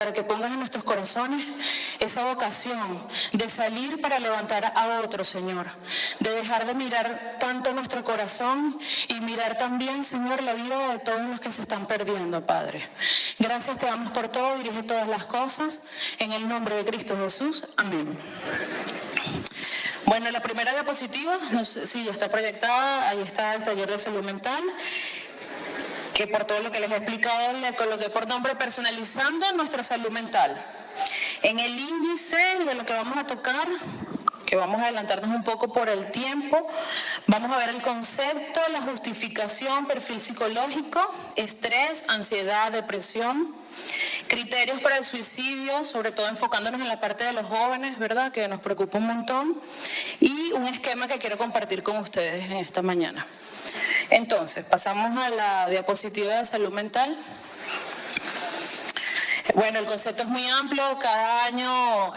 para que pongas en nuestros corazones esa vocación de salir para levantar a otro, Señor, de dejar de mirar tanto nuestro corazón y mirar también, Señor, la vida de todos los que se están perdiendo, Padre. Gracias te damos por todo, dirige todas las cosas, en el nombre de Cristo Jesús, amén. Bueno, la primera diapositiva, no sé si ya está proyectada, ahí está el taller de salud mental, que por todo lo que les he explicado le coloqué por nombre Personalizando nuestra salud mental. En el índice de lo que vamos a tocar, que vamos a adelantarnos un poco por el tiempo, vamos a ver el concepto, la justificación, perfil psicológico, estrés, ansiedad, depresión, criterios para el suicidio, sobre todo enfocándonos en la parte de los jóvenes, ¿verdad?, que nos preocupa un montón, y un esquema que quiero compartir con ustedes en esta mañana. Entonces, pasamos a la diapositiva de salud mental. Bueno, el concepto es muy amplio, cada año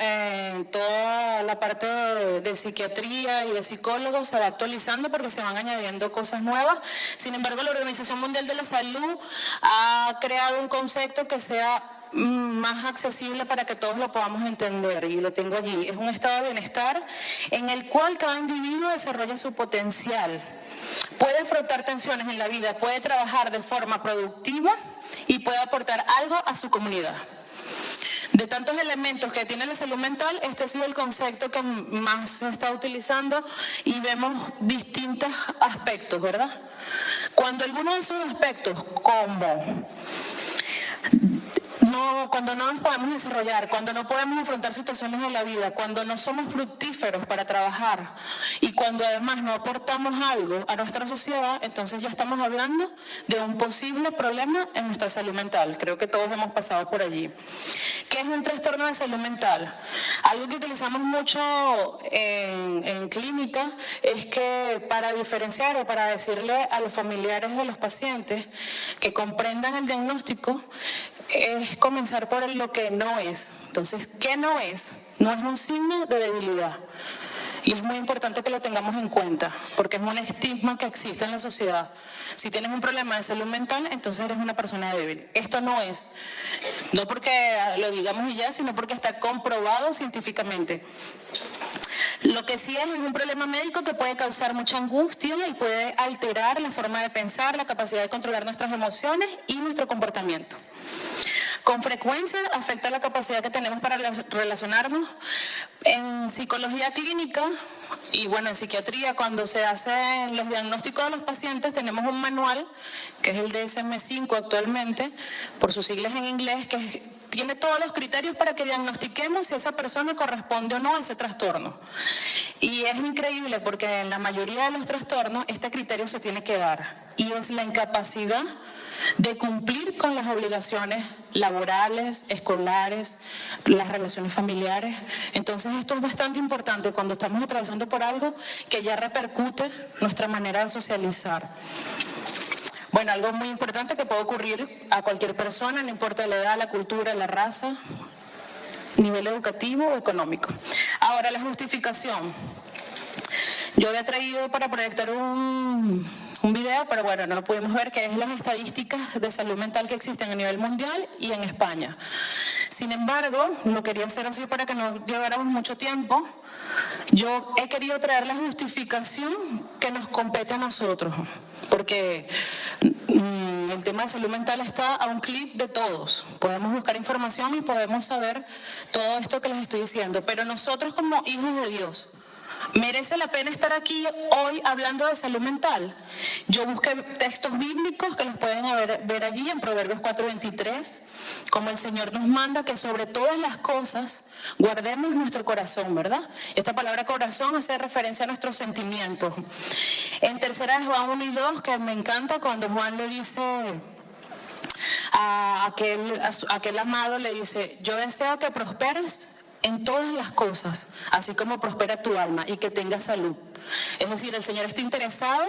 toda la parte de psiquiatría y de psicólogos se va actualizando porque se van añadiendo cosas nuevas. Sin embargo, la Organización Mundial de la Salud ha creado un concepto que sea más accesible para que todos lo podamos entender, y lo tengo allí. Es un estado de bienestar en el cual cada individuo desarrolla su potencial. Puede afrontar tensiones en la vida, puede trabajar de forma productiva y puede aportar algo a su comunidad. De tantos elementos que tiene la salud mental, este ha sido el concepto que más se está utilizando y vemos distintos aspectos, ¿verdad? Cuando alguno de esos aspectos, cuando no nos podemos desarrollar, cuando no podemos afrontar situaciones de la vida, cuando no somos fructíferos para trabajar y cuando además no aportamos algo a nuestra sociedad, entonces ya estamos hablando de un posible problema en nuestra salud mental. Creo que todos hemos pasado por allí. ¿Qué es un trastorno de salud mental? Algo que utilizamos mucho en clínica es que para diferenciar o para decirle a los familiares de los pacientes que comprendan el diagnóstico, es comenzar por lo que no es. Entonces, ¿qué no es? No es un signo de debilidad. Y es muy importante que lo tengamos en cuenta, porque es un estigma que existe en la sociedad. Si tienes un problema de salud mental, entonces eres una persona débil. Esto no es. No porque lo digamos y ya, sino porque está comprobado científicamente. Lo que sí es un problema médico que puede causar mucha angustia y puede alterar la forma de pensar, la capacidad de controlar nuestras emociones y nuestro comportamiento. Con frecuencia afecta la capacidad que tenemos para relacionarnos. En psicología clínica y bueno, en psiquiatría, cuando se hacen los diagnósticos de los pacientes, tenemos un manual, que es el DSM-5 actualmente, por sus siglas en inglés, que tiene todos los criterios para que diagnostiquemos si esa persona corresponde o no a ese trastorno. Y es increíble porque en la mayoría de los trastornos este criterio se tiene que dar, y es la incapacidad de cumplir con las obligaciones laborales, escolares, las relaciones familiares. Entonces esto es bastante importante cuando estamos atravesando por algo que ya repercute nuestra manera de socializar. Bueno, algo muy importante que puede ocurrir a cualquier persona, no importa la edad, la cultura, la raza, nivel educativo o económico. Ahora, la justificación. Yo había traído para proyectar un video, pero bueno, no lo pudimos ver, que es las estadísticas de salud mental que existen a nivel mundial y en España. Sin embargo, lo quería hacer así para que no lleváramos mucho tiempo. Yo he querido traer la justificación que nos compete a nosotros, porque el tema de salud mental está a un clic de todos. Podemos buscar información y podemos saber todo esto que les estoy diciendo, pero nosotros como hijos de Dios, ¿merece la pena estar aquí hoy hablando de salud mental? Yo busqué textos bíblicos que los pueden ver allí en Proverbios 4:23, como el Señor nos manda que sobre todas las cosas guardemos nuestro corazón, ¿verdad? Esta palabra corazón hace referencia a nuestros sentimientos. En tercera de Juan 1:2, que me encanta cuando Juan le dice a aquel amado, le dice: yo deseo que prosperes en todas las cosas, así como prospera tu alma, y que tengas salud. Es decir, el Señor está interesado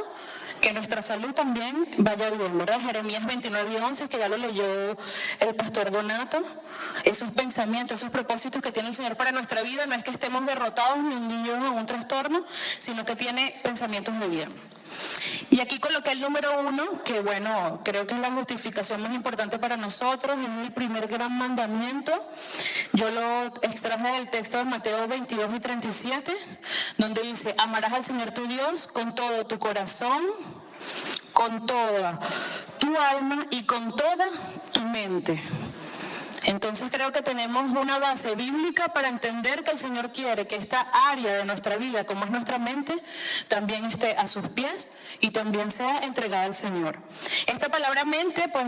que nuestra salud también vaya bien, ¿verdad? Jeremías 29:11, que ya lo leyó el pastor Donato. Esos pensamientos, esos propósitos que tiene el Señor para nuestra vida, no es que estemos derrotados ni hundidos en un trastorno, sino que tiene pensamientos de bien. Y aquí coloqué el número 1, que bueno, creo que es la justificación más importante para nosotros, es el primer gran mandamiento. Yo lo extraje del texto de Mateo 22 y 37, donde dice: amarás al Señor tu Dios con todo tu corazón, con toda tu alma y con toda tu mente. Entonces creo que tenemos una base bíblica para entender que el Señor quiere que esta área de nuestra vida, como es nuestra mente, también esté a sus pies y también sea entregada al Señor. Esta palabra mente, pues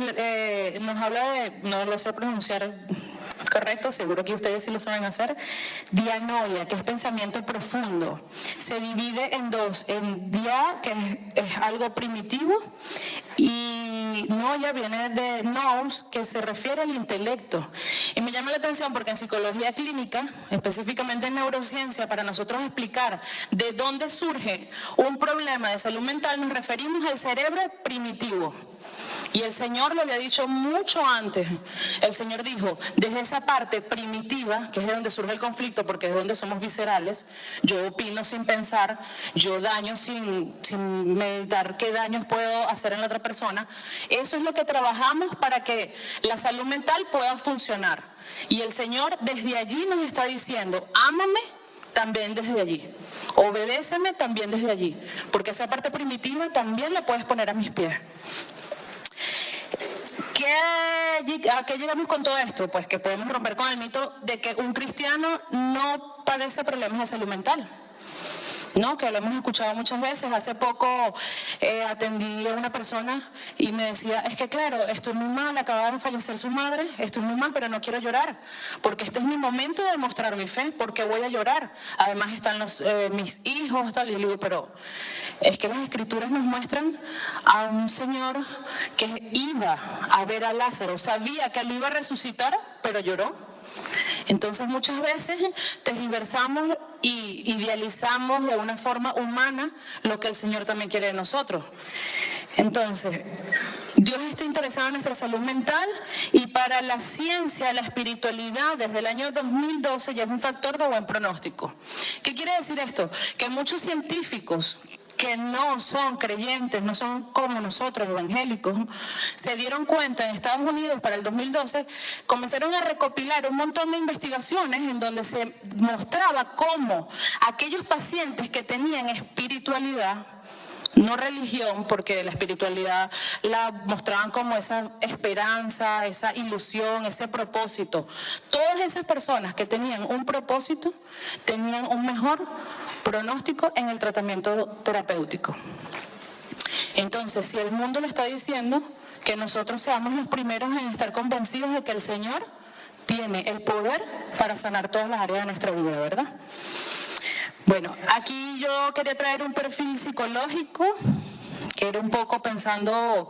nos habla de, no lo sé pronunciar correcto, seguro que ustedes sí lo saben hacer, dianoia, que es pensamiento profundo. Se divide en dos, en dia, que es algo primitivo, y noia viene de nous, que se refiere al intelecto. Y me llama la atención porque en psicología clínica, específicamente en neurociencia, para nosotros explicar de dónde surge un problema de salud mental, nos referimos al cerebro primitivo. Y el Señor lo había dicho mucho antes. El Señor dijo, desde esa parte primitiva, que es de donde surge el conflicto, porque es donde somos viscerales, yo opino sin pensar, yo daño sin meditar qué daños puedo hacer en la otra persona. Eso es lo que trabajamos para que la salud mental pueda funcionar. Y el Señor desde allí nos está diciendo, ámame también desde allí, obedéceme también desde allí, porque esa parte primitiva también la puedes poner a mis pies. ¿A qué llegamos con todo esto? Pues que podemos romper con el mito de que un cristiano no padece problemas de salud mental, ¿no? Que lo hemos escuchado muchas veces. Hace poco atendí a una persona y me decía, es que claro, estoy muy mal, acaba de fallecer su madre, estoy muy mal, pero no quiero llorar, porque este es mi momento de demostrar mi fe, porque voy a llorar. Además están mis hijos, tal, y le digo, pero es que las escrituras nos muestran a un señor que iba a ver a Lázaro, sabía que él iba a resucitar, pero lloró. Entonces muchas veces tergiversamos y idealizamos de una forma humana lo que el Señor también quiere de nosotros. Entonces, Dios está interesado en nuestra salud mental y para la ciencia, la espiritualidad, desde el año 2012 ya es un factor de buen pronóstico. ¿Qué quiere decir esto? Que muchos científicos que no son creyentes, no son como nosotros, evangélicos, se dieron cuenta en Estados Unidos para el 2012, comenzaron a recopilar un montón de investigaciones en donde se mostraba cómo aquellos pacientes que tenían espiritualidad, no religión, porque la espiritualidad la mostraban como esa esperanza, esa ilusión, ese propósito. Todas esas personas que tenían un propósito tenían un mejor pronóstico en el tratamiento terapéutico. Entonces, si el mundo lo está diciendo, que nosotros seamos los primeros en estar convencidos de que el Señor tiene el poder para sanar todas las áreas de nuestra vida, ¿verdad? Bueno, aquí yo quería traer un perfil psicológico, que era un poco pensando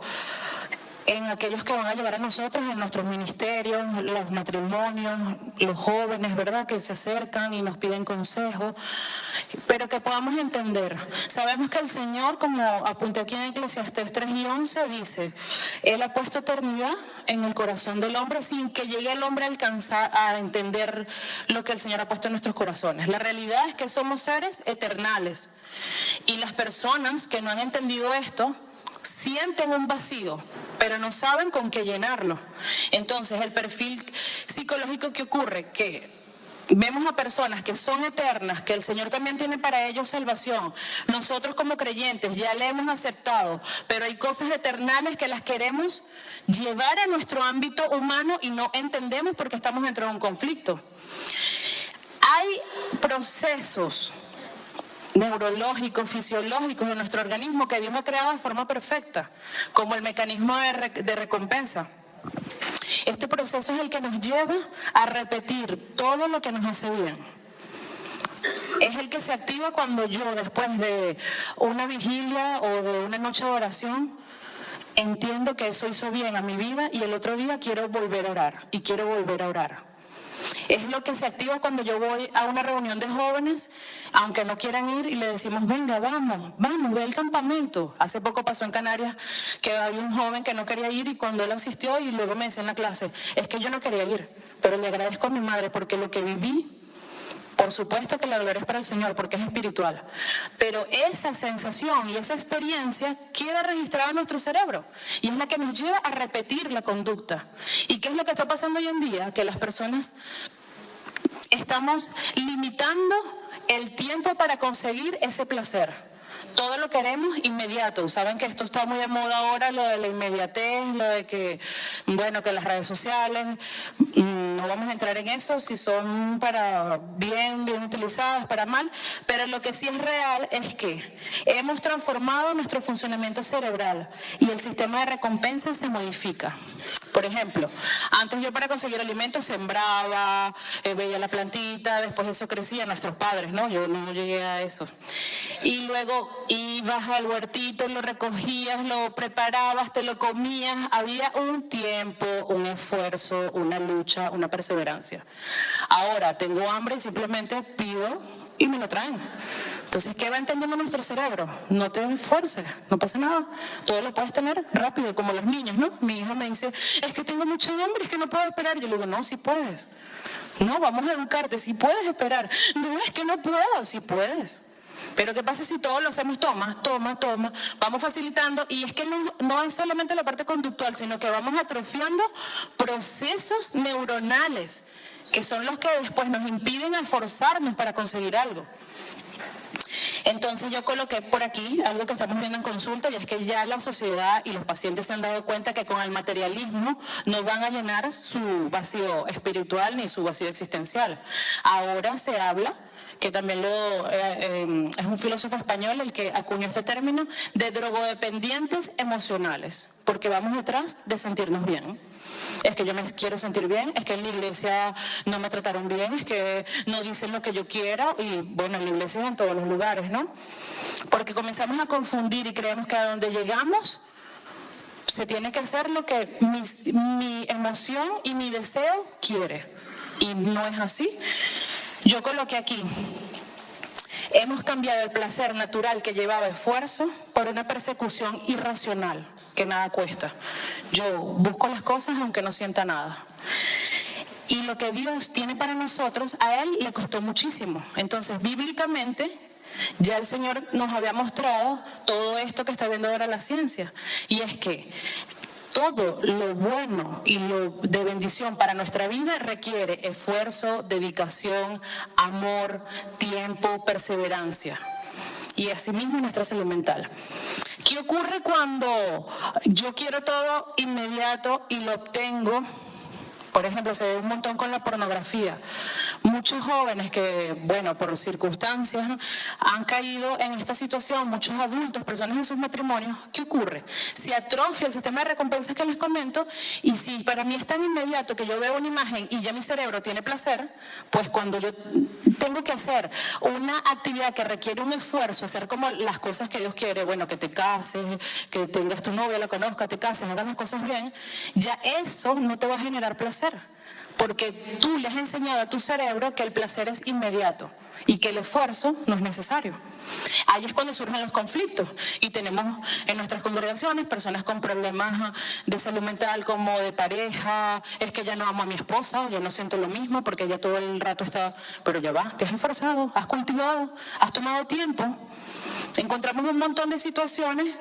en aquellos que van a llegar a nosotros, en nuestros ministerios, los matrimonios, los jóvenes, ¿verdad?, que se acercan y nos piden consejo, pero que podamos entender. Sabemos que el Señor, como apunté aquí en Eclesiastés 3:11, dice, Él ha puesto eternidad en el corazón del hombre sin que llegue el hombre a alcanzar a entender lo que el Señor ha puesto en nuestros corazones. La realidad es que somos seres eternales y las personas que no han entendido esto sienten un vacío, pero no saben con qué llenarlo. Entonces, el perfil psicológico que ocurre, que vemos a personas que son eternas, que el Señor también tiene para ellos salvación. Nosotros como creyentes ya le hemos aceptado, pero hay cosas eternales que las queremos llevar a nuestro ámbito humano y no entendemos porque estamos dentro de un conflicto. Hay procesos neurológicos, fisiológicos de nuestro organismo que Dios ha creado de forma perfecta, como el mecanismo de recompensa. Este proceso es el que nos lleva a repetir todo lo que nos hace bien. Es el que se activa cuando yo, después de una vigilia o de una noche de oración, entiendo que eso hizo bien a mi vida y el otro día quiero volver a orar y quiero volver a orar. Es lo que se activa cuando yo voy a una reunión de jóvenes, aunque no quieran ir, y le decimos, venga, vamos, ve al campamento. Hace poco pasó en Canarias que había un joven que no quería ir y cuando él asistió y luego me decía en la clase, es que yo no quería ir, pero le agradezco a mi madre porque lo que viví por por supuesto que la gloria es para el Señor porque es espiritual, pero esa sensación y esa experiencia queda registrada en nuestro cerebro y es la que nos lleva a repetir la conducta. ¿Y qué es lo que está pasando hoy en día? Que las personas estamos limitando el tiempo para conseguir ese placer. Todo lo queremos inmediato. Saben que esto está muy de moda ahora, lo de la inmediatez, lo de que, bueno, que las redes sociales, no vamos a entrar en eso, si son para bien utilizadas, para mal, pero lo que sí es real es que hemos transformado nuestro funcionamiento cerebral y el sistema de recompensa se modifica. Por ejemplo, antes yo para conseguir alimentos sembraba, veía la plantita, después eso crecía, nuestros padres, ¿no? Yo no llegué a eso. Y luego ibas al huertito, lo recogías, lo preparabas, te lo comías. Había un tiempo, un esfuerzo, una lucha, una perseverancia. Ahora tengo hambre y simplemente pido y me lo traen. Entonces, ¿qué va entendiendo nuestro cerebro? No te esfuerces, no pasa nada. Todo lo puedes tener rápido, como los niños, ¿no? Mi hijo me dice, es que tengo mucha hambre, es que no puedo esperar. Yo le digo, no, sí puedes. No, vamos a educarte, sí puedes esperar. No, es que no puedo, sí puedes. Pero ¿qué pasa si todos lo hacemos? Toma, vamos facilitando, y es que no es solamente la parte conductual, sino que vamos atrofiando procesos neuronales, que son los que después nos impiden esforzarnos para conseguir algo. Entonces yo coloqué por aquí algo que estamos viendo en consulta, y es que ya la sociedad y los pacientes se han dado cuenta que con el materialismo no van a llenar su vacío espiritual ni su vacío existencial. Ahora se habla, que también es un filósofo español el que acuñó este término, de drogodependientes emocionales, porque vamos detrás de sentirnos bien. Es que yo me quiero sentir bien, es que en la iglesia no me trataron bien, es que no dicen lo que yo quiero, y bueno, en la iglesia es en todos los lugares, ¿no? Porque comenzamos a confundir y creemos que a donde llegamos se tiene que hacer lo que mi emoción y mi deseo quiere, y no es así. Yo coloqué aquí, hemos cambiado el placer natural que llevaba esfuerzo por una persecución irracional que nada cuesta. Yo busco las cosas aunque no sienta nada. Y lo que Dios tiene para nosotros, a Él le costó muchísimo. Entonces, bíblicamente, ya el Señor nos había mostrado todo esto que está viendo ahora la ciencia. Y es que todo lo bueno y lo de bendición para nuestra vida requiere esfuerzo, dedicación, amor, tiempo, perseverancia. Y asimismo nuestra salud mental. ¿Qué ocurre cuando yo quiero todo inmediato y lo obtengo? Por ejemplo, se ve un montón con la pornografía. Muchos jóvenes que, bueno, por circunstancias han caído en esta situación, muchos adultos, personas en sus matrimonios. ¿Qué ocurre? Se atrofia el sistema de recompensas que les comento, y si para mí es tan inmediato que yo veo una imagen y ya mi cerebro tiene placer, pues cuando yo tengo que hacer una actividad que requiere un esfuerzo, hacer como las cosas que Dios quiere, bueno, que te cases, que tengas tu novia, la conozcas, te cases, hagas las cosas bien, ya eso no te va a generar placer. Porque tú le has enseñado a tu cerebro que el placer es inmediato y que el esfuerzo no es necesario. Ahí es cuando surgen los conflictos, y tenemos en nuestras congregaciones personas con problemas de salud mental, como de pareja. Es que ya no amo a mi esposa, yo no siento lo mismo porque ella todo el rato está, pero ya va, te has esforzado, has cultivado, has tomado tiempo. Encontramos un montón de situaciones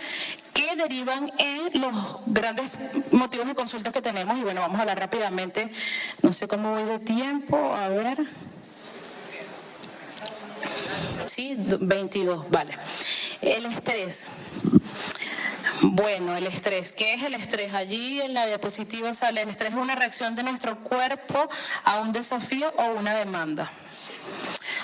que derivan en los grandes motivos de consulta que tenemos, y bueno, vamos a hablar rápidamente. No sé cómo voy de tiempo, a ver. Sí, 22, vale. El estrés. Bueno, el estrés. ¿Qué es el estrés? Allí en la diapositiva sale: el estrés es una reacción de nuestro cuerpo a un desafío o una demanda.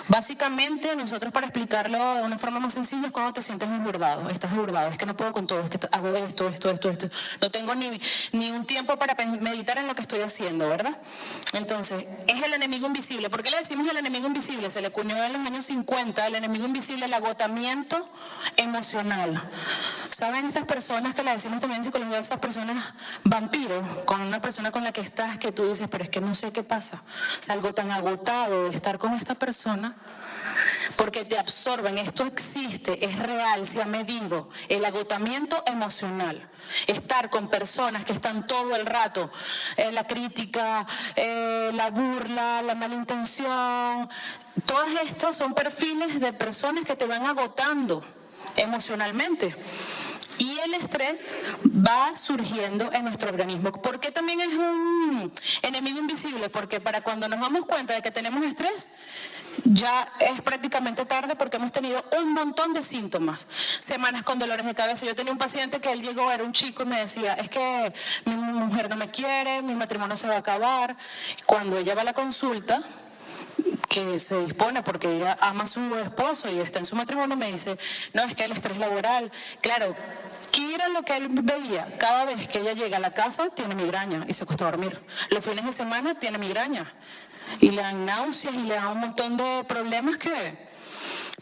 Básicamente, nosotros, para explicarlo de una forma más sencilla, es cuando te sientes desbordado. Estás desbordado, es que no puedo con todo, es que hago esto. No tengo ni un tiempo para meditar en lo que estoy haciendo, ¿verdad? Entonces, es el enemigo invisible. ¿Por qué le decimos el enemigo invisible? Se le acuñó en los años 50, el enemigo invisible, el agotamiento emocional. ¿Saben estas personas que le decimos también en psicología, esas personas vampiros, con una persona con la que estás, que tú dices, pero es que no sé qué pasa, salgo tan agotado de estar con esta persona? porque te absorben. Esto existe, es real, se ha medido. El agotamiento emocional. Estar con personas que están todo el rato, la crítica, la burla, la malintención, todas estas son perfiles de personas que te van agotando emocionalmente. Y el estrés va surgiendo en nuestro organismo. ¿Por qué también es un enemigo invisible? Porque para cuando nos damos cuenta de que tenemos estrés, ya es prácticamente tarde porque hemos tenido un montón de síntomas. Semanas con dolores de cabeza. Yo tenía un paciente que él llegó, era un chico y me decía, es que mi mujer no me quiere, mi matrimonio se va a acabar. Cuando ella va a la consulta, que se dispone porque ella ama a su esposo y está en su matrimonio, me dice, no, es que el estrés laboral, claro, ¿qué era lo que él veía? Cada vez que ella llega a la casa tiene migraña y se cuesta dormir. Los fines de semana tiene migraña y le dan náuseas y le dan un montón de problemas que...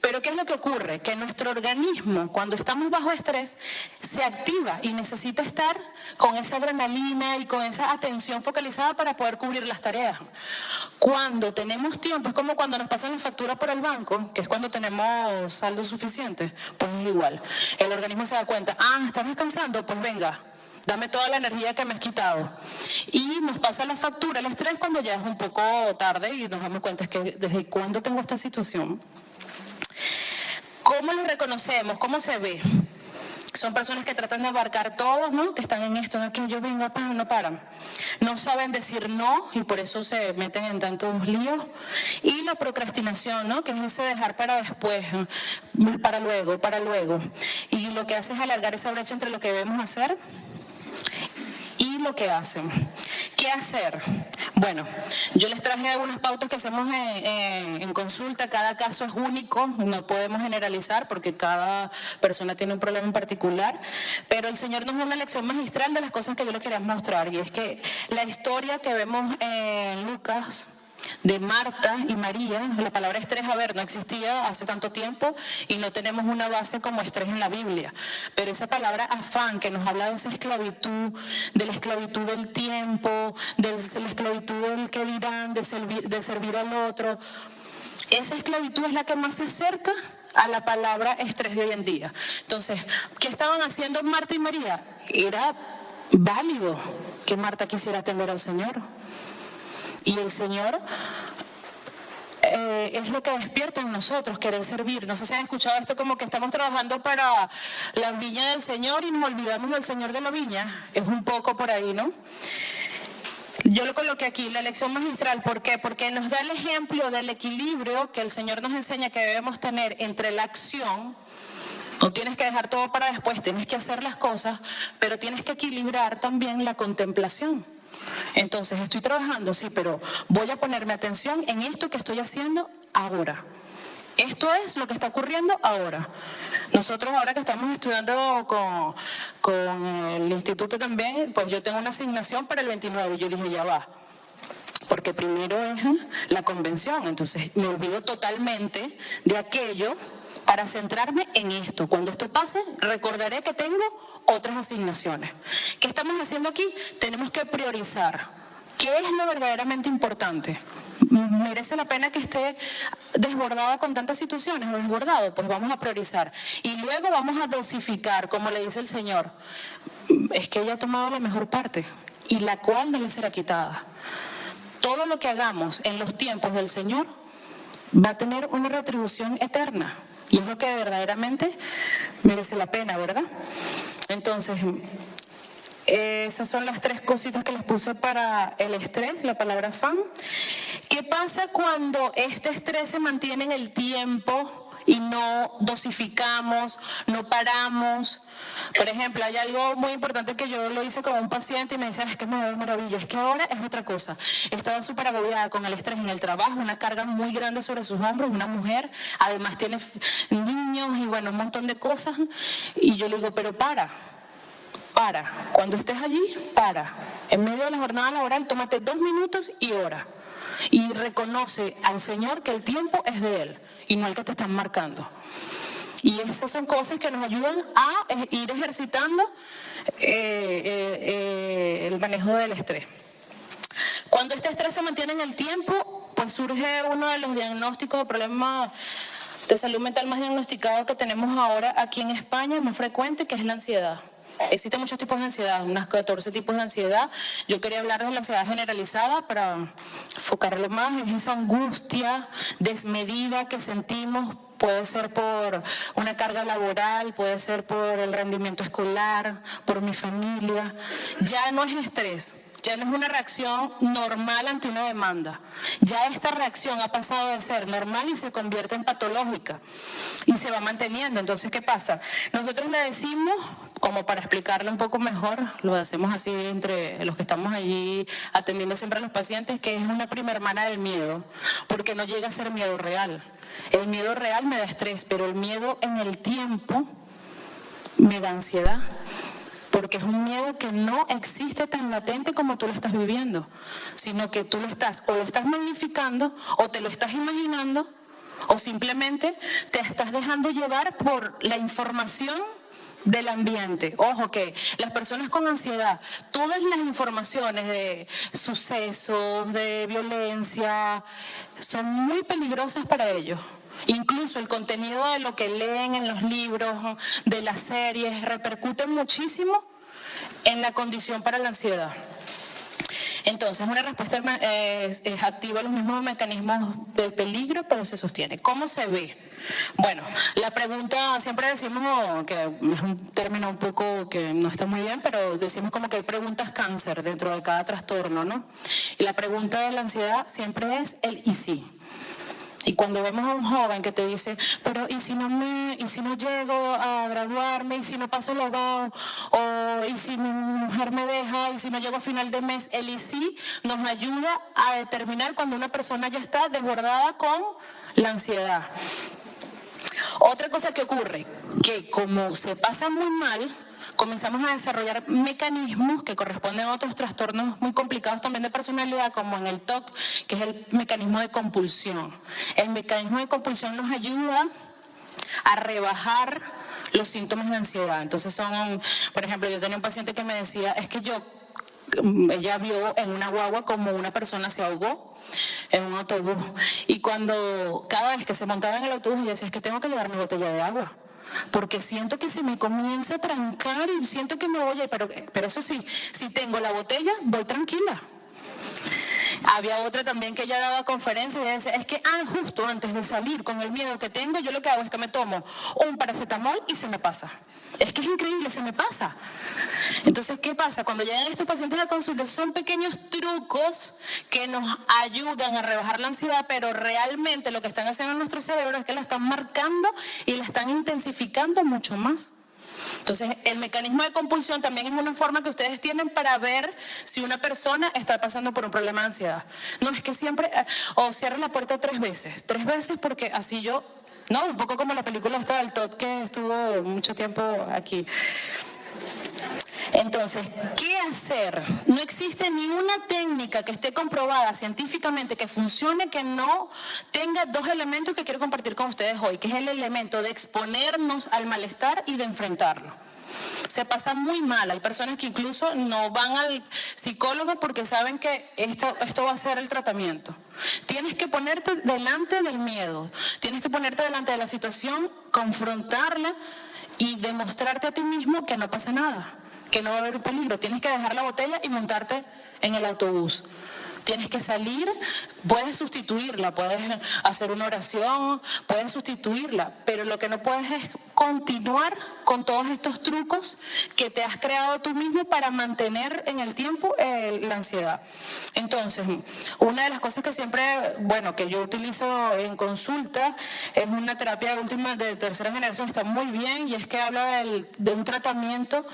Pero ¿qué es lo que ocurre? Que nuestro organismo, cuando estamos bajo estrés, se activa y necesita estar con esa adrenalina y con esa atención focalizada para poder cubrir las tareas. Cuando tenemos tiempo, es como cuando nos pasan la factura por el banco, que es cuando tenemos saldo suficiente, pues es igual. El organismo se da cuenta, ¿estás descansando? Pues venga, dame toda la energía que me has quitado. Y nos pasa la factura, el estrés, cuando ya es un poco tarde y nos damos cuenta, es que ¿desde cuándo tengo esta situación? ¿Cómo lo reconocemos? ¿Cómo se ve? Son personas que tratan de abarcar todo, ¿no? Que están en esto, en aquello, venga, no paran. No saben decir no y por eso se meten en tantos líos. Y la procrastinación, ¿no? Que es ese dejar para después, para luego. Y lo que hace es alargar esa brecha entre lo que debemos hacer y lo que hacen. ¿Qué hacer? Bueno, yo les traje algunas pautas que hacemos en consulta. Cada caso es único, no podemos generalizar porque cada persona tiene un problema en particular, pero el Señor nos da una lección magistral de las cosas que yo les quería mostrar, y es que la historia que vemos en Lucas de Marta y María, la palabra estrés, no existía hace tanto tiempo y no tenemos una base como estrés en la Biblia, pero esa palabra afán, que nos habla de esa esclavitud, de la esclavitud del tiempo, de la esclavitud del que dirán, de servir al otro, esa esclavitud es la que más se acerca a la palabra estrés de hoy en día. Entonces, ¿qué estaban haciendo Marta y María? Era válido que Marta quisiera atender al Señor. Y el Señor es lo que despierta en nosotros, querer servir. No sé si han escuchado esto, como que estamos trabajando para la viña del Señor y nos olvidamos del Señor de la viña. Es un poco por ahí, ¿no? Yo lo coloqué aquí, la lección magistral. ¿Por qué? Porque nos da el ejemplo del equilibrio que el Señor nos enseña que debemos tener entre la acción. No tienes que dejar todo para después, tienes que hacer las cosas, pero tienes que equilibrar también la contemplación. Entonces, estoy trabajando, sí, pero voy a ponerme atención en esto que estoy haciendo ahora. Esto es lo que está ocurriendo ahora. Nosotros ahora que estamos estudiando con el instituto también, pues yo tengo una asignación para el 29. Yo dije, ya va, porque primero es la convención. Entonces, me olvido totalmente de aquello para centrarme en esto. Cuando esto pase, recordaré que tengo otras asignaciones. ¿Qué estamos haciendo aquí? Tenemos que priorizar. ¿Qué es lo verdaderamente importante? ¿Merece la pena que esté desbordada con tantas situaciones o desbordado? Pues vamos a priorizar. Y luego vamos a dosificar, como le dice el Señor. Es que ella ha tomado la mejor parte y la cual no le será quitada. Todo lo que hagamos en los tiempos del Señor va a tener una retribución eterna. Y es lo que verdaderamente merece la pena, ¿verdad? Entonces, esas son las 3 cositas que les puse para el estrés, la palabra afán. ¿Qué pasa cuando este estrés se mantiene en el tiempo y no dosificamos, no paramos? Por ejemplo, hay algo muy importante que yo lo hice con un paciente y me decía, es que me da maravilla, es que ahora es otra cosa. Estaba súper agobiada con el estrés en el trabajo, una carga muy grande sobre sus hombros, una mujer, además tiene niños y bueno, un montón de cosas. Y yo le digo, pero para. Cuando estés allí, para. En medio de la jornada laboral, tómate 2 minutos y ora. Y reconoce al Señor que el tiempo es de Él y no el que te están marcando. Y esas son cosas que nos ayudan a ir ejercitando el manejo del estrés. Cuando este estrés se mantiene en el tiempo, pues surge uno de los diagnósticos de problemas de salud mental más diagnosticado que tenemos ahora aquí en España, más frecuente, que es la ansiedad. Existen muchos tipos de ansiedad, unas 14 tipos de ansiedad. Yo quería hablar de la ansiedad generalizada para enfocarlo más en esa angustia desmedida que sentimos. Puede ser por una carga laboral, puede ser por el rendimiento escolar, por mi familia. Ya no es estrés, ya no es una reacción normal ante una demanda. Ya esta reacción ha pasado de ser normal y se convierte en patológica y se va manteniendo. Entonces, ¿qué pasa? Nosotros le decimos, como para explicarlo un poco mejor, lo hacemos así entre los que estamos allí atendiendo siempre a los pacientes, que es una prima hermana del miedo, porque no llega a ser miedo real. El miedo real me da estrés, pero el miedo en el tiempo me da ansiedad, porque es un miedo que no existe tan latente como tú lo estás viviendo, sino que tú lo estás magnificando o te lo estás imaginando o simplemente te estás dejando llevar por la información del ambiente. Ojo que las personas con ansiedad, todas las informaciones de sucesos, de violencia, son muy peligrosas para ellos. Incluso el contenido de lo que leen en los libros, de las series, repercute muchísimo en la condición para la ansiedad. Entonces, una respuesta es activa los mismos mecanismos de peligro, pero se sostiene. ¿Cómo se ve? Bueno, la pregunta, siempre decimos que es un término un poco que no está muy bien, pero decimos como que hay preguntas cáncer dentro de cada trastorno, ¿no? Y la pregunta de la ansiedad siempre es el ¿y si? Y cuando vemos a un joven que te dice, pero ¿y si no llego a graduarme? ¿Y si no paso el abogado? ¿O y si mi mujer me deja? ¿Y si no llego a final de mes? El ¿y si? Nos ayuda a determinar cuando una persona ya está desbordada con la ansiedad. Otra cosa que ocurre, que como se pasa muy mal, comenzamos a desarrollar mecanismos que corresponden a otros trastornos muy complicados también de personalidad, como en el TOC, que es el mecanismo de compulsión. El mecanismo de compulsión nos ayuda a rebajar los síntomas de ansiedad. Entonces por ejemplo, yo tenía un paciente que me decía, es que ella vio en una guagua como una persona se ahogó en un autobús. Y cada vez que se montaba en el autobús, ella decía, es que tengo que llevar mi botella de agua, porque siento que se me comienza a trancar y siento que me voy a ir, pero eso sí, si tengo la botella, voy tranquila. Había otra también que ella daba conferencias y ella decía, es que justo antes de salir con el miedo que tengo, yo lo que hago es que me tomo un paracetamol y se me pasa. Es que es increíble, se me pasa. Entonces, ¿qué pasa? Cuando llegan estos pacientes a consulta, son pequeños trucos que nos ayudan a rebajar la ansiedad, pero realmente lo que están haciendo en nuestro cerebro es que la están marcando y la están intensificando mucho más. Entonces, el mecanismo de compulsión también es una forma que ustedes tienen para ver si una persona está pasando por un problema de ansiedad. No es que siempre, cierra la puerta 3 veces porque así no, un poco como la película esta del Todd que estuvo mucho tiempo aquí. Entonces, ¿qué hacer? No existe ninguna técnica que esté comprobada científicamente que funcione que no tenga 2 elementos que quiero compartir con ustedes hoy, que es el elemento de exponernos al malestar y de enfrentarlo. Se pasa muy mal, hay personas que incluso no van al psicólogo porque saben que esto va a ser el tratamiento. Tienes que ponerte delante del miedo, tienes que ponerte delante de la situación, confrontarla y demostrarte a ti mismo que no pasa nada, que no va a haber un peligro. Tienes que dejar la botella y montarte en el autobús. Tienes que salir, puedes sustituirla, puedes hacer una oración, puedes sustituirla, pero lo que no puedes es continuar con todos estos trucos que te has creado tú mismo para mantener en el tiempo la ansiedad. Entonces, una de las cosas que siempre, que yo utilizo en consulta es una terapia última de tercera generación, está muy bien, y es que habla de un tratamiento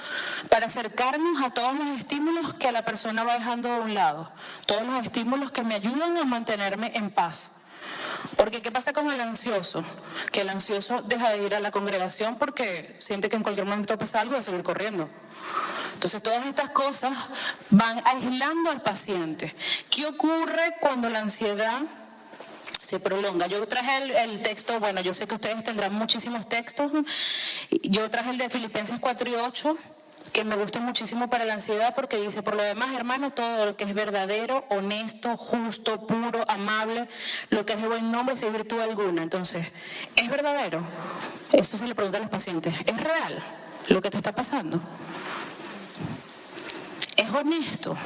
para acercarnos a todos los estímulos que la persona va dejando de un lado, todos los estímulos que me ayudan a mantenerme en paz. Porque ¿qué pasa con el ansioso? Que el ansioso deja de ir a la congregación porque siente que en cualquier momento pasa algo y va a seguir corriendo. Entonces todas estas cosas van aislando al paciente. ¿Qué ocurre cuando la ansiedad se prolonga? Yo traje el texto, yo sé que ustedes tendrán muchísimos textos. Yo traje el de Filipenses 4:8, que me gusta muchísimo para la ansiedad porque dice, por lo demás, hermano, todo lo que es verdadero, honesto, justo, puro, amable, lo que es de buen nombre, si hay virtud alguna. Entonces, ¿es verdadero? Eso se le pregunta a los pacientes. ¿Es real lo que te está pasando? ¿Es honesto?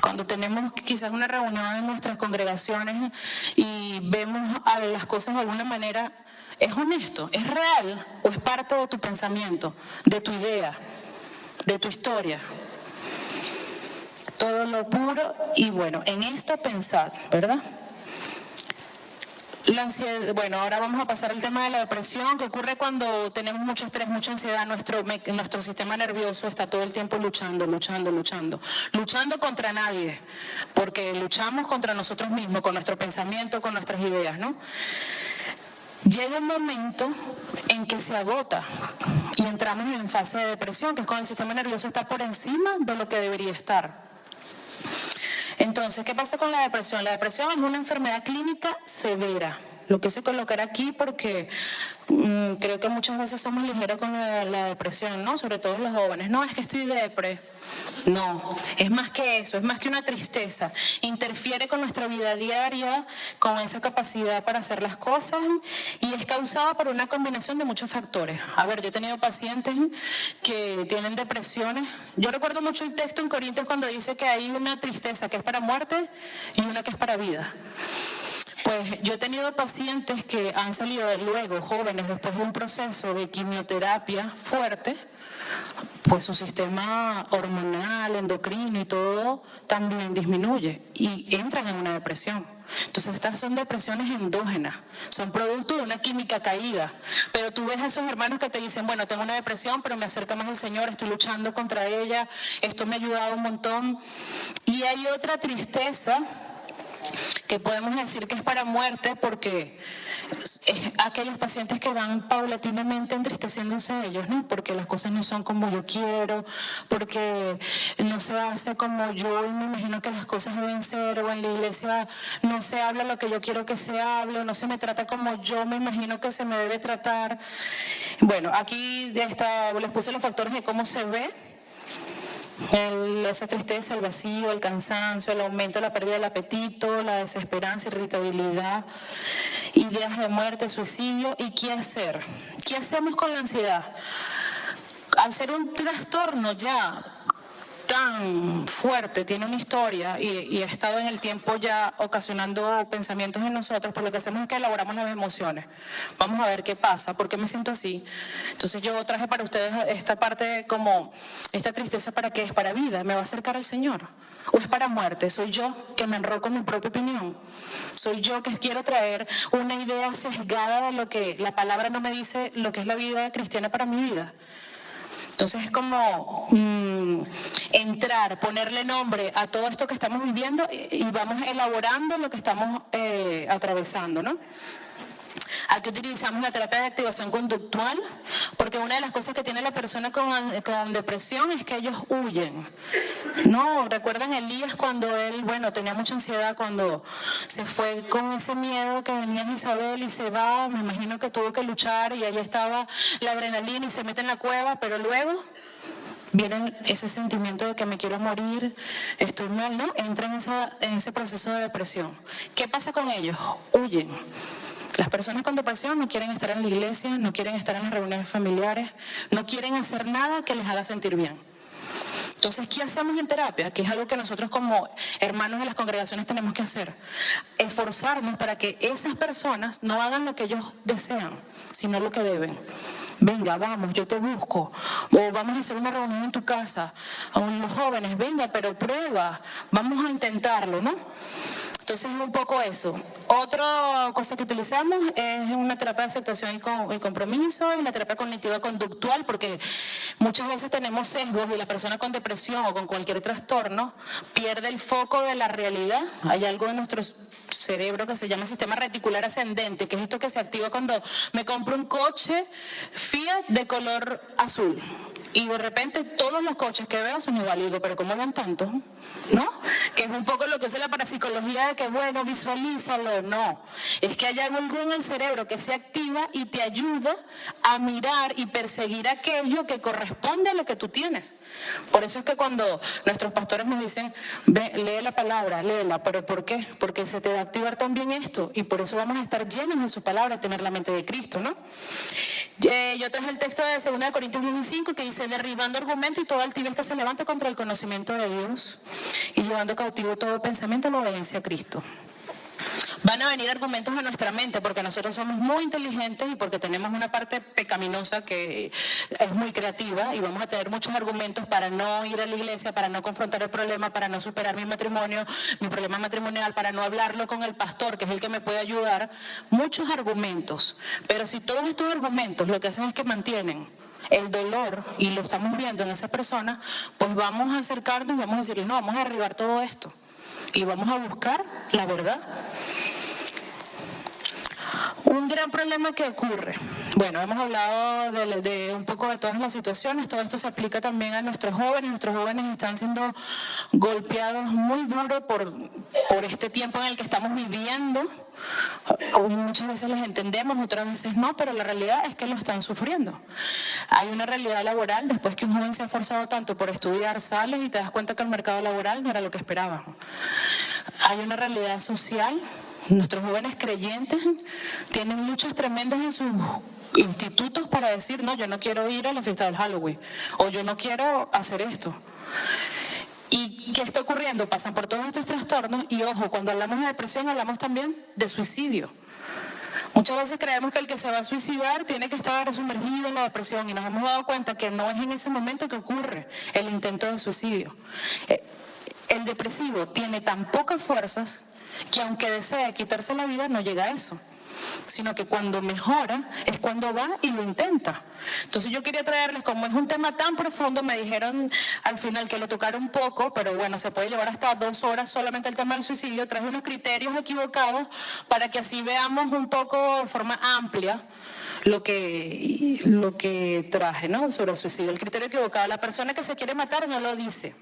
Cuando tenemos quizás una reunión en nuestras congregaciones y vemos a las cosas de alguna manera, ¿es honesto? ¿Es real? ¿O es parte de tu pensamiento, de tu idea, de tu historia? Todo lo puro y bueno, en esto pensad, ¿verdad? La ansiedad, bueno, ahora vamos a pasar al tema de la depresión, que ocurre cuando tenemos mucho estrés, mucha ansiedad. Nuestro sistema nervioso está todo el tiempo luchando contra nadie, porque luchamos contra nosotros mismos, con nuestro pensamiento, con nuestras ideas, ¿no? Llega un momento en que se agota y entramos en fase de depresión, que es cuando el sistema nervioso está por encima de lo que debería estar. Entonces, ¿qué pasa con la depresión? La depresión es una enfermedad clínica severa. Lo que se colocará aquí porque creo que muchas veces somos ligeros con la depresión, ¿no? Sobre todo los jóvenes. No, es que estoy depre. No, es más que eso, es más que una tristeza. Interfiere con nuestra vida diaria, con esa capacidad para hacer las cosas y es causada por una combinación de muchos factores. A ver, yo he tenido pacientes que tienen depresiones. Yo recuerdo mucho el texto en Corintios cuando dice que hay una tristeza que es para muerte y una que es para vida. Pues yo he tenido pacientes que han salido luego, jóvenes, después de un proceso de quimioterapia fuerte, pues su sistema hormonal, endocrino y todo también disminuye y entran en una depresión. Entonces estas son depresiones endógenas, son producto de una química caída. Pero tú ves a esos hermanos que te dicen, bueno, tengo una depresión, pero me acerca más al Señor, estoy luchando contra ella, esto me ha ayudado un montón. Y hay otra tristeza que podemos decir que es para muerte porque es aquellos pacientes que van paulatinamente entristeciéndose ellos, ¿no? Porque las cosas no son como yo quiero, porque no se hace como yo me imagino que las cosas deben ser, o en la iglesia no se habla lo que yo quiero que se hable, o no se me trata como yo me imagino que se me debe tratar. Bueno, aquí les puse los factores de cómo se ve. Esa tristeza, el vacío, el cansancio, el aumento, la pérdida del apetito, la desesperanza, irritabilidad, ideas de muerte, suicidio. ¿Y qué hacer? ¿Qué hacemos con la ansiedad? Al ser un trastorno ya tan fuerte, tiene una historia y ha estado en el tiempo ya ocasionando pensamientos en nosotros, pues lo que hacemos es que elaboramos las emociones. Vamos a ver qué pasa, por qué me siento así. Entonces yo traje para ustedes esta parte como, esta tristeza, ¿para qué es? Para vida, ¿me va a acercar al Señor? ¿O es para muerte? ¿Soy yo que me enroco en mi propia opinión? ¿Soy yo que quiero traer una idea sesgada de lo que la palabra no me dice, lo que es la vida cristiana para mi vida? Entonces es como entrar, ponerle nombre a todo esto que estamos viviendo y vamos elaborando lo que estamos atravesando, ¿no? Aquí utilizamos la terapia de activación conductual, porque una de las cosas que tiene la persona con depresión es que ellos huyen. No, recuerdan Elías cuando él, tenía mucha ansiedad cuando se fue con ese miedo que venía Isabel y se va, me imagino que tuvo que luchar y allí estaba la adrenalina y se mete en la cueva, pero luego viene ese sentimiento de que me quiero morir, estoy mal, ¿no? Entran en ese proceso de depresión. ¿Qué pasa con ellos? Huyen. Las personas con depresión no quieren estar en la iglesia, no quieren estar en las reuniones familiares, no quieren hacer nada que les haga sentir bien. Entonces, ¿qué hacemos en terapia? Que es algo que nosotros como hermanos de las congregaciones tenemos que hacer. Esforzarnos para que esas personas no hagan lo que ellos desean, sino lo que deben. Venga, vamos, yo te busco. O vamos a hacer una reunión en tu casa. O los jóvenes, venga, pero prueba. Vamos a intentarlo, ¿no? Entonces es un poco eso. Otra cosa que utilizamos es una terapia de aceptación y compromiso y la terapia cognitiva conductual, porque muchas veces tenemos sesgos y la persona con depresión o con cualquier trastorno pierde el foco de la realidad. Hay algo en nuestro cerebro que se llama sistema reticular ascendente, que es esto que se activa cuando me compro un coche Fiat de color azul. Y de repente todos los coches que veo son iguales. Digo, pero ¿cómo van tantos? ¿No? Que es un poco lo que usa la parapsicología, de que bueno, visualízalo. No, es que hay algo en el cerebro que se activa y te ayuda a mirar y perseguir aquello que corresponde a lo que tú tienes. Por eso es que cuando nuestros pastores nos dicen, ve, lee la palabra, léela, ¿pero por qué? Porque se te va a activar también esto y por eso vamos a estar llenos de su palabra, tener la mente de Cristo, ¿no? Yo traje el texto de 2 Corintios 15 que dice, derribando argumento y toda altivez que se levante contra el conocimiento de Dios y llevando cautivo todo pensamiento a la obediencia a Cristo. Van a venir argumentos a nuestra mente porque nosotros somos muy inteligentes y porque tenemos una parte pecaminosa que es muy creativa y vamos a tener muchos argumentos para no ir a la iglesia, para no confrontar el problema, para no superar mi matrimonio, mi problema matrimonial, para no hablarlo con el pastor, que es el que me puede ayudar. Muchos argumentos, pero si todos estos argumentos lo que hacen es que mantienen el dolor y lo estamos viendo en esa persona, pues vamos a acercarnos y vamos a decirle, no, vamos a derribar todo esto y vamos a buscar la verdad. Un gran problema que ocurre, bueno, hemos hablado de un poco de todas las situaciones, todo esto se aplica también a nuestros jóvenes están siendo golpeados muy duro por este tiempo en el que estamos viviendo. Muchas veces les entendemos, otras veces no, pero la realidad es que lo están sufriendo. Hay una realidad laboral, después que un joven se ha esforzado tanto por estudiar, sales y te das cuenta que el mercado laboral no era lo que esperabas. Hay una realidad social. Nuestros jóvenes creyentes tienen luchas tremendas en sus institutos para decir, no, yo no quiero ir a la fiesta del Halloween, o yo no quiero hacer esto. ¿Y qué está ocurriendo? Pasan por todos estos trastornos y, ojo, cuando hablamos de depresión hablamos también de suicidio. Muchas veces creemos que el que se va a suicidar tiene que estar sumergido en la depresión y nos hemos dado cuenta que no es en ese momento que ocurre el intento de suicidio. El depresivo tiene tan pocas fuerzas que aunque desee quitarse la vida no llega a eso, sino que cuando mejora es cuando va y lo intenta. Entonces yo quería traerles, como es un tema tan profundo, me dijeron al final que lo tocara un poco, pero bueno, se puede llevar hasta 2 horas solamente el tema del suicidio. Traje unos criterios equivocados para que así veamos un poco de forma amplia lo que traje, ¿no? Sobre el suicidio. El criterio equivocado, la persona que se quiere matar no lo dice,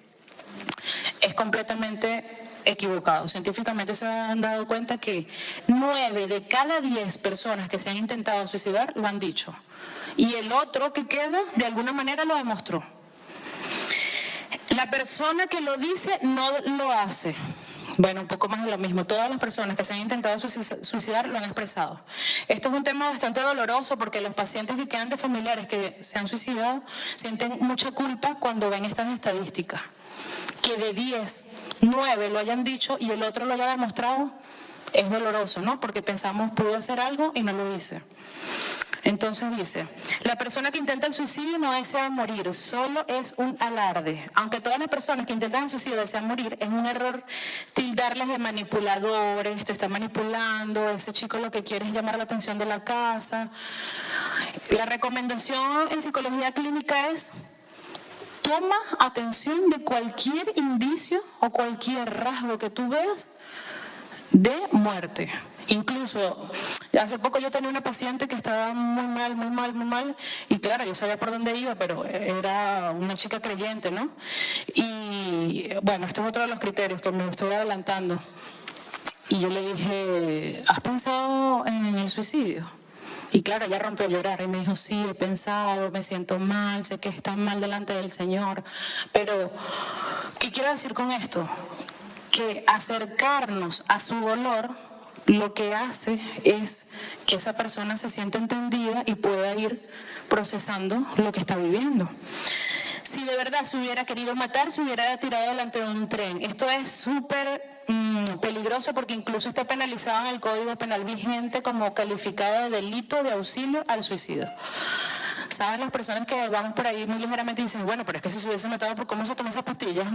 es completamente equivocado. Científicamente se han dado cuenta que 9 de cada 10 personas que se han intentado suicidar lo han dicho. Y el otro que queda, de alguna manera lo demostró. La persona que lo dice no lo hace. Bueno, un poco más de lo mismo. Todas las personas que se han intentado suicidar lo han expresado. Esto es un tema bastante doloroso porque los pacientes que quedan de familiares que se han suicidado sienten mucha culpa cuando ven estas estadísticas. Que de 10, 9 lo hayan dicho y el otro lo haya demostrado, es doloroso, ¿no? Porque pensamos, pudo hacer algo y no lo dice. Entonces dice, la persona que intenta el suicidio no desea morir, solo es un alarde. Aunque todas las personas que intentan el suicidio desean morir, es un error tildarles de manipuladores, te están manipulando, ese chico lo que quiere es llamar la atención de la casa. La recomendación en psicología clínica es: toma atención de cualquier indicio o cualquier rasgo que tú veas de muerte. Incluso, hace poco yo tenía una paciente que estaba muy mal, y claro, yo sabía por dónde iba, pero era una chica creyente, ¿no? Y bueno, esto es otro de los criterios que me estoy adelantando. Y yo le dije, ¿has pensado en el suicidio? Y claro, ella rompió a llorar y me dijo, sí, he pensado, me siento mal, sé que estás mal delante del Señor, pero ¿qué quiero decir con esto? Que acercarnos a su dolor lo que hace es que esa persona se sienta entendida y pueda ir procesando lo que está viviendo. Si de verdad se hubiera querido matar, se hubiera tirado delante de un tren. Esto es súper peligroso porque incluso está penalizado en el Código Penal vigente como calificado de delito de auxilio al suicidio. ¿Saben las personas que vamos por ahí muy ligeramente y dicen, bueno, pero es que si se hubiese matado, ¿por cómo se tomó esas pastillas?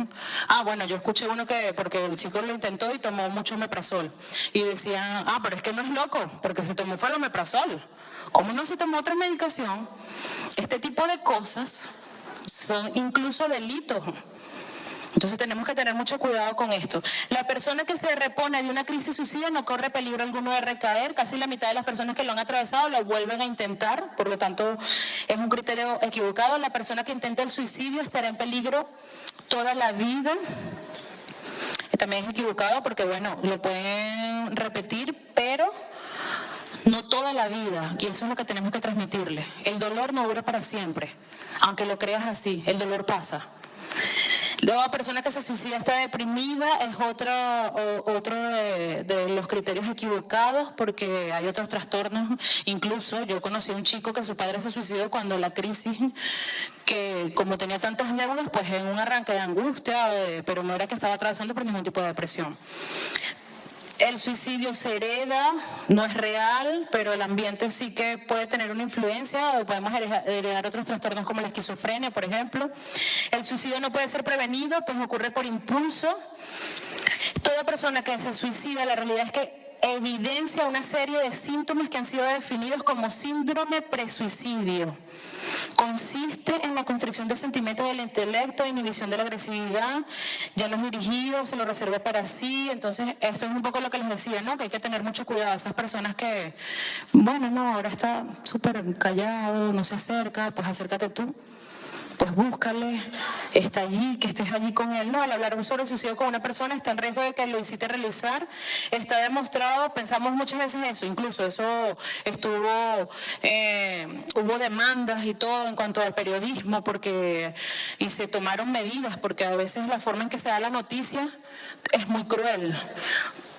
Ah, bueno, yo escuché uno que, porque el chico lo intentó y tomó mucho omeprazol. Y decían, pero es que no es loco, porque se tomó fue el omeprazol. ¿Cómo no se tomó otra medicación? Este tipo de cosas son incluso delitos. Entonces tenemos que tener mucho cuidado con esto. La persona que se repone de una crisis suicida no corre peligro alguno de recaer. Casi la mitad de las personas que lo han atravesado lo vuelven a intentar. Por lo tanto, es un criterio equivocado. La persona que intenta el suicidio estará en peligro toda la vida. También es equivocado porque, bueno, lo pueden repetir, pero no toda la vida, y eso es lo que tenemos que transmitirle. El dolor no dura para siempre, aunque lo creas así, el dolor pasa. La persona que se suicida está deprimida es otro de los criterios equivocados, porque hay otros trastornos. Incluso yo conocí a un chico que su padre se suicidó cuando la crisis, que como tenía tantas deudas, pues en un arranque de angustia, pero no era que estaba atravesando por ningún tipo de depresión. El suicidio se hereda, no es real, pero el ambiente sí que puede tener una influencia, o podemos heredar otros trastornos como la esquizofrenia, por ejemplo. El suicidio no puede ser prevenido, pues ocurre por impulso. Toda persona que se suicida, la realidad es que evidencia una serie de síntomas que han sido definidos como síndrome presuicidio. Consiste en la constricción de sentimientos del intelecto, inhibición de la agresividad, ya los dirigidos se lo reserva para sí. Entonces esto es un poco lo que les decía, ¿no? Que hay que tener mucho cuidado a esas personas que, bueno, no, ahora está súper callado, no se acerca, pues acércate tú. Pues búscale, está allí, que estés allí con él. No, al hablar sobre el suicidio con una persona está en riesgo de que lo incite a realizar. Está demostrado, pensamos muchas veces eso, incluso eso hubo demandas y todo en cuanto al periodismo, y se tomaron medidas, porque a veces la forma en que se da la noticia es muy cruel.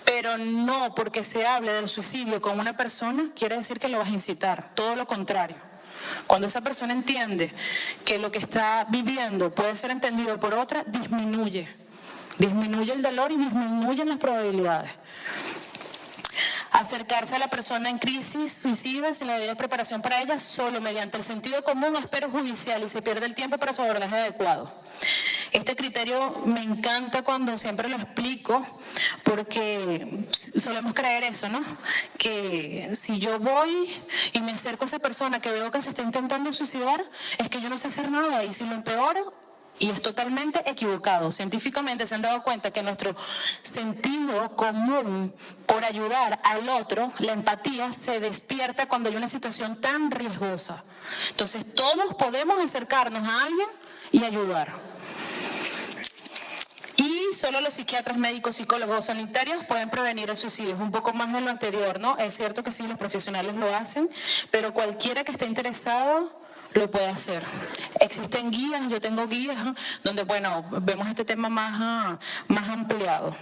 Pero no porque se hable del suicidio con una persona quiere decir que lo vas a incitar, todo lo contrario. Cuando esa persona entiende que lo que está viviendo puede ser entendido por otra, disminuye el dolor y disminuyen las probabilidades. Acercarse a la persona en crisis suicida sin la debida preparación para ella solo mediante el sentido común es perjudicial y se pierde el tiempo para su abordaje adecuado. Este criterio me encanta cuando siempre lo explico, porque solemos creer eso, ¿no? Que si yo voy y me acerco a esa persona que veo que se está intentando suicidar, es que yo no sé hacer nada, y si lo empeoro, y es totalmente equivocado. Científicamente se han dado cuenta que nuestro sentido común por ayudar al otro, la empatía, se despierta cuando hay una situación tan riesgosa. Entonces todos podemos acercarnos a alguien y ayudar. Y solo los psiquiatras, médicos, psicólogos o sanitarios pueden prevenir el suicidio. Es un poco más de lo anterior, ¿no? Es cierto que sí, los profesionales lo hacen, pero cualquiera que esté interesado lo puede hacer. Existen guías, yo tengo guías donde, bueno, vemos este tema más ampliado.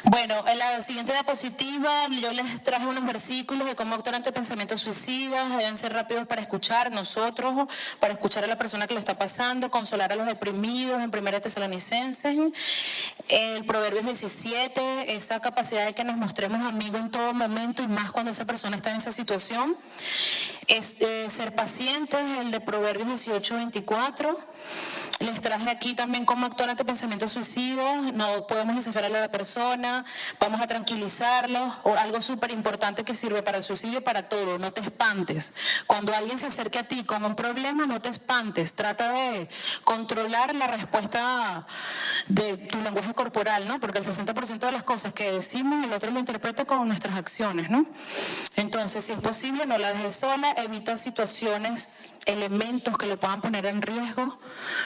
Bueno, en la siguiente diapositiva yo les traje unos versículos de cómo actuar ante pensamientos suicidas. Deben ser rápidos para escuchar nosotros, para escuchar a la persona que lo está pasando, consolar a los deprimidos en 1 Tesalonicenses. El Proverbios 17, esa capacidad de que nos mostremos amigos en todo momento y más cuando esa persona está en esa situación. Ser pacientes, el de Proverbios 18, 24. Les traje aquí también cómo actuar ante pensamientos suicidas. No podemos desafiar a la persona, vamos a tranquilizarlos. O algo súper importante que sirve para el suicidio, para todo, no te espantes. Cuando alguien se acerque a ti con un problema, no te espantes. Trata de controlar la respuesta de tu lenguaje corporal, ¿no? Porque el 60% de las cosas que decimos, el otro lo interpreta con nuestras acciones, ¿no? Entonces, si es posible, no la dejes sola, evita situaciones, elementos que lo puedan poner en riesgo.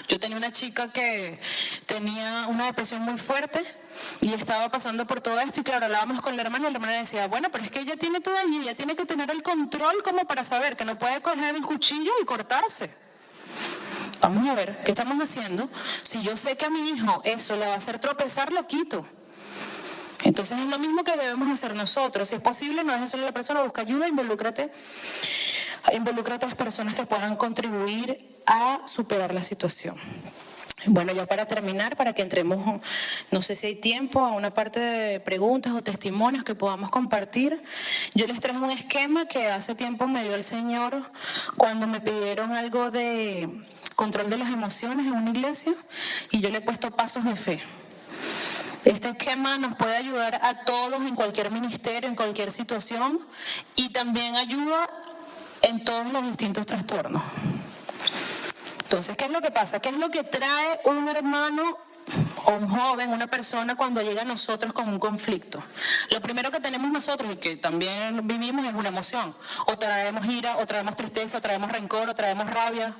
Yo tenía una chica que tenía una depresión muy fuerte y estaba pasando por todo esto, y claro, hablábamos con la hermana y la hermana decía, bueno, pero es que ella tiene todo allí, ella tiene que tener el control como para saber que no puede coger el cuchillo y cortarse. Vamos a ver, ¿qué estamos haciendo? Si yo sé que a mi hijo eso le va a hacer tropezar, lo quito. Entonces es lo mismo que debemos hacer nosotros. Si es posible, no dejes solo a la persona, busca ayuda, involúcrate a otras personas que puedan contribuir a superar la situación. Bueno, ya para terminar, para que entremos, no sé si hay tiempo, a una parte de preguntas o testimonios que podamos compartir. Yo les traje un esquema que hace tiempo me dio el Señor cuando me pidieron algo de control de las emociones en una iglesia, y yo le he puesto pasos de fe. Este esquema nos puede ayudar a todos en cualquier ministerio, en cualquier situación, y también ayuda en todos los distintos trastornos. Entonces, ¿qué es lo que pasa? ¿Qué es lo que trae un hermano o un joven, una persona, cuando llega a nosotros con un conflicto? Lo primero que tenemos nosotros y que también vivimos es una emoción. O traemos ira, o traemos tristeza, o traemos rencor, o traemos rabia.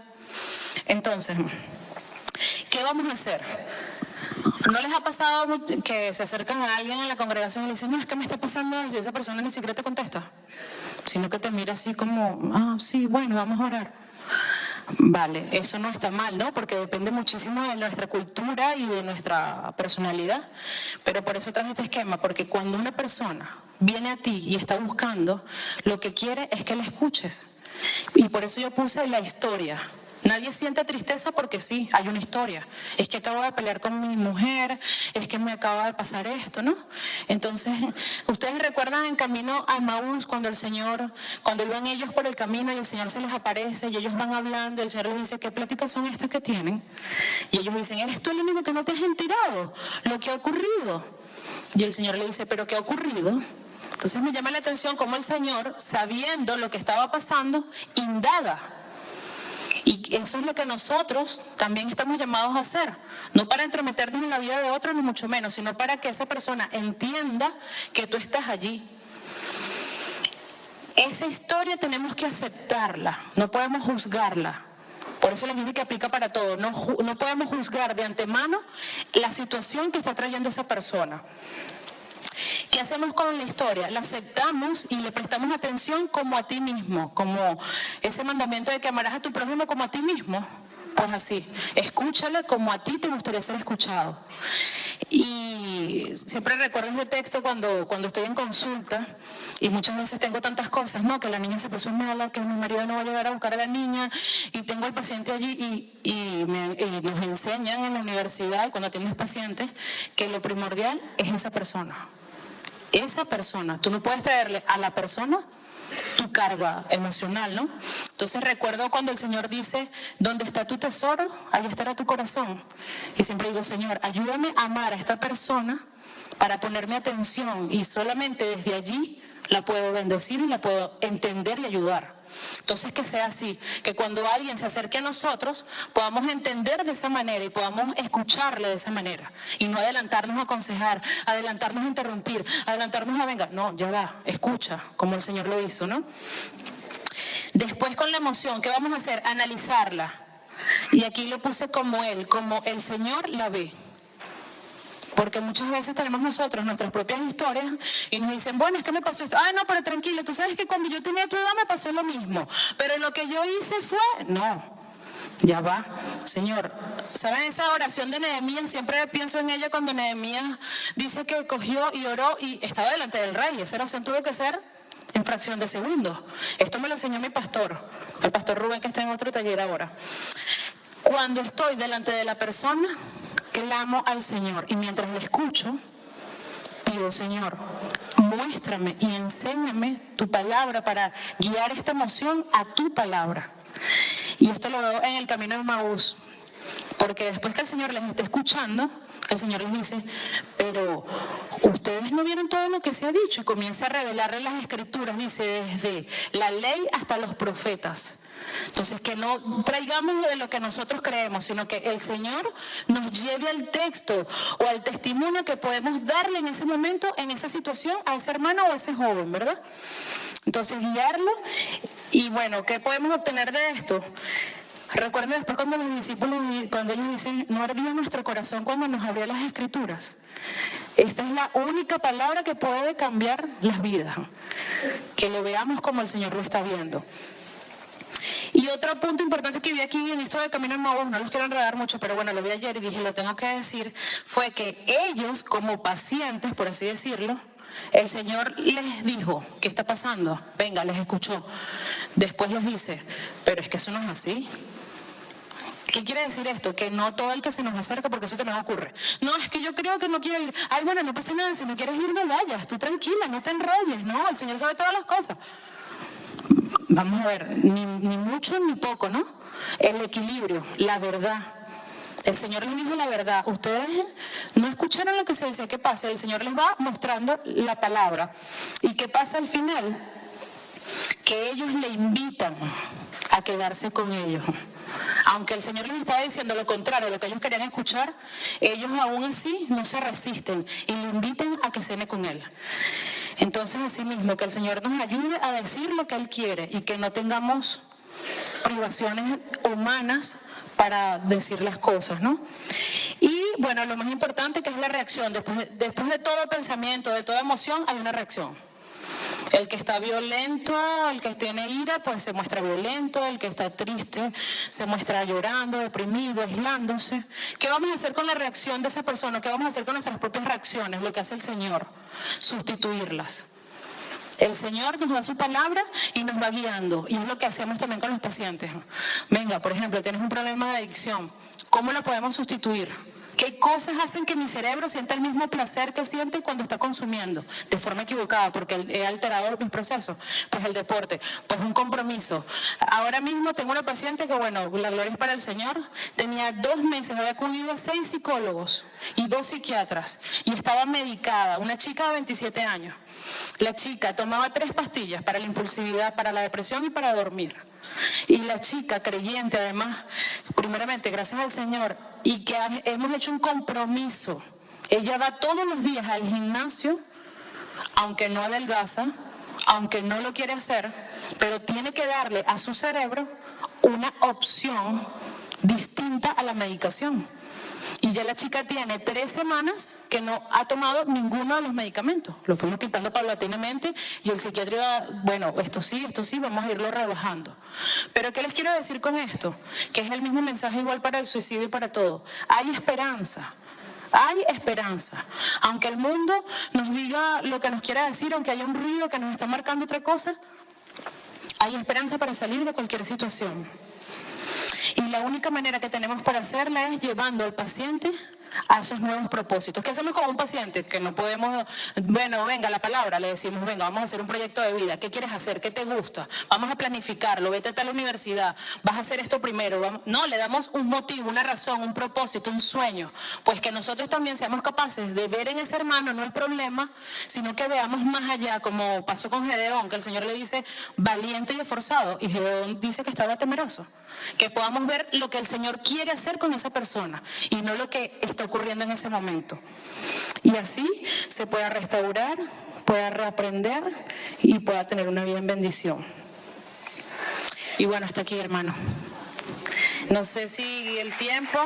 Entonces, ¿qué vamos a hacer? ¿No les ha pasado que se acercan a alguien en la congregación y le dicen, no, es que me está pasando esto, y esa persona ni siquiera te contesta, sino que te mira así como, ah, sí, bueno, vamos a orar? Vale, eso no está mal, ¿no? Porque depende muchísimo de nuestra cultura y de nuestra personalidad. Pero por eso traje este esquema, porque cuando una persona viene a ti y está buscando, lo que quiere es que la escuches. Y por eso yo puse la historia. Nadie siente tristeza porque sí, hay una historia. Es que acabo de pelear con mi mujer, es que me acaba de pasar esto, ¿no? Entonces, ustedes recuerdan en camino a Emaús cuando iban ellos por el camino y el Señor se les aparece y ellos van hablando, y el Señor les dice, ¿qué pláticas son estas que tienen? Y ellos dicen, ¿eres tú el único que no te has enterado lo que ha ocurrido? Y el Señor le dice, ¿pero qué ha ocurrido? Entonces me llama la atención cómo el Señor, sabiendo lo que estaba pasando, indaga. Y eso es lo que nosotros también estamos llamados a hacer. No para entrometernos en la vida de otro, ni mucho menos, sino para que esa persona entienda que tú estás allí. Esa historia tenemos que aceptarla, no podemos juzgarla. Por eso les dije que aplica para todo. No podemos juzgar de antemano la situación que está trayendo esa persona. ¿Qué hacemos con la historia? La aceptamos y le prestamos atención como a ti mismo, como ese mandamiento de que amarás a tu prójimo como a ti mismo. Pues así, escúchale como a ti te gustaría ser escuchado. Y siempre recuerdo ese texto cuando estoy en consulta y muchas veces tengo tantas cosas, ¿no? Que la niña se puso mala, que mi marido no va a llegar a buscar a la niña y tengo al paciente allí y nos enseñan en la universidad, cuando tienes pacientes, que lo primordial es esa persona. Esa persona, tú no puedes traerle a la persona tu carga emocional, ¿no? Entonces recuerdo cuando el Señor dice, donde está tu tesoro, ahí estará tu corazón. Y siempre digo, Señor, ayúdame a amar a esta persona para ponerme atención y solamente desde allí la puedo bendecir y la puedo entender y ayudar. Entonces que sea así, que cuando alguien se acerque a nosotros podamos entender de esa manera y podamos escucharle de esa manera y no adelantarnos a aconsejar, adelantarnos a interrumpir, adelantarnos a venga, no, ya va, escucha, como el Señor lo hizo, ¿no? Después con la emoción, ¿qué vamos a hacer? Analizarla. Y aquí lo puse como el Señor la ve. Porque muchas veces tenemos nosotros nuestras propias historias y nos dicen, bueno, es que me pasó esto. Ah, no, pero tranquilo, tú sabes que cuando yo tenía tu edad me pasó lo mismo. Pero lo que yo hice fue, no, ya va, Señor. ¿Saben esa oración de Nehemías? Siempre pienso en ella cuando Nehemías dice que cogió y oró y estaba delante del rey. Esa oración tuvo que ser en fracción de segundos. Esto me lo enseñó mi pastor, el pastor Rubén, que está en otro taller ahora. Cuando estoy delante de la persona, clamo al Señor y mientras le escucho, pido, Señor, muéstrame y enséñame tu palabra para guiar esta emoción a tu palabra. Y esto lo veo en el camino de Emaús, porque después que el Señor les esté escuchando, el Señor les dice, pero ustedes no vieron todo lo que se ha dicho, y comienza a revelarle las escrituras, dice, desde la ley hasta los profetas. Entonces, que no traigamos de lo que nosotros creemos, sino que el Señor nos lleve al texto o al testimonio que podemos darle en ese momento, en esa situación, a ese hermano o a ese joven, ¿verdad? Entonces, guiarlo. Y bueno, ¿qué podemos obtener de esto? Recuerden después cuando los discípulos, cuando ellos dicen, no ardía nuestro corazón cuando nos abrió las escrituras. Esta es la única palabra que puede cambiar las vidas. Que lo veamos como el Señor lo está viendo. Y otro punto importante que vi aquí en esto de Camino de Emaús, no los quiero enredar mucho, pero bueno, lo vi ayer y dije, lo tengo que decir, fue que ellos como pacientes, por así decirlo, el Señor les dijo, ¿qué está pasando? Venga, les escuchó. Después les dice, pero es que eso no es así. ¿Qué quiere decir esto? Que no todo el que se nos acerca, porque eso te nos ocurre. No, es que yo creo que no quiero ir. Ay, bueno, no pasa nada, si no quieres ir, no vayas. Tú tranquila, no te enrolles, ¿no? El Señor sabe todas las cosas. Vamos a ver, ni mucho ni poco, ¿no? El equilibrio, la verdad. El Señor les dijo la verdad. Ustedes no escucharon lo que se decía. ¿Qué pasa? El Señor les va mostrando la palabra. ¿Y qué pasa al final? Que ellos le invitan a quedarse con ellos. Aunque el Señor les estaba diciendo lo contrario, lo que ellos querían escuchar, ellos aún así no se resisten y le invitan a que cene con Él. Entonces, así mismo, que el Señor nos ayude a decir lo que Él quiere y que no tengamos privaciones humanas para decir las cosas, ¿no? Y bueno, lo más importante que es la reacción. Después de todo pensamiento, de toda emoción, hay una reacción. El que está violento, el que tiene ira, pues se muestra violento. El que está triste se muestra llorando, deprimido, aislándose. ¿Qué vamos a hacer con la reacción de esa persona? ¿Qué vamos a hacer con nuestras propias reacciones? Lo que hace el Señor, sustituirlas. El Señor nos da su palabra y nos va guiando. Y es lo que hacemos también con los pacientes. Venga, por ejemplo, tienes un problema de adicción. ¿Cómo lo podemos sustituir? ¿Qué cosas hacen que mi cerebro sienta el mismo placer que siente cuando está consumiendo? De forma equivocada, porque he alterado mis procesos. Pues el deporte, pues un compromiso. Ahora mismo tengo una paciente que, bueno, la gloria es para el Señor. Tenía 2 meses, había acudido a 6 psicólogos y 2 psiquiatras. Y estaba medicada, una chica de 27 años. La chica tomaba 3 pastillas para la impulsividad, para la depresión y para dormir. Y la chica creyente, además, primeramente, gracias al Señor, y que hemos hecho un compromiso. Ella va todos los días al gimnasio, aunque no adelgaza, aunque no lo quiere hacer, pero tiene que darle a su cerebro una opción distinta a la medicación. Y ya la chica tiene 3 semanas que no ha tomado ninguno de los medicamentos. Lo fuimos quitando paulatinamente y el psiquiatra iba, bueno, esto sí, vamos a irlo rebajando. Pero ¿qué les quiero decir con esto? Que es el mismo mensaje igual para el suicidio y para todo. Hay esperanza. Hay esperanza. Aunque el mundo nos diga lo que nos quiera decir, aunque haya un ruido que nos está marcando otra cosa, hay esperanza para salir de cualquier situación. Y la única manera que tenemos para hacerla es llevando al paciente a esos nuevos propósitos. ¿Qué hacemos con un paciente? Que no podemos, bueno, venga, la palabra, le decimos, venga, vamos a hacer un proyecto de vida. ¿Qué quieres hacer? ¿Qué te gusta? Vamos a planificarlo, vete a tal universidad, vas a hacer esto primero. No, le damos un motivo, una razón, un propósito, un sueño. Pues que nosotros también seamos capaces de ver en ese hermano no el problema, sino que veamos más allá, como pasó con Gedeón, que el Señor le dice valiente y esforzado, y Gedeón dice que estaba temeroso. Que podamos ver lo que el Señor quiere hacer con esa persona y no lo que está ocurriendo en ese momento. Y así se pueda restaurar, pueda reaprender y pueda tener una vida en bendición. Y bueno, hasta aquí, hermano. No sé si el tiempo...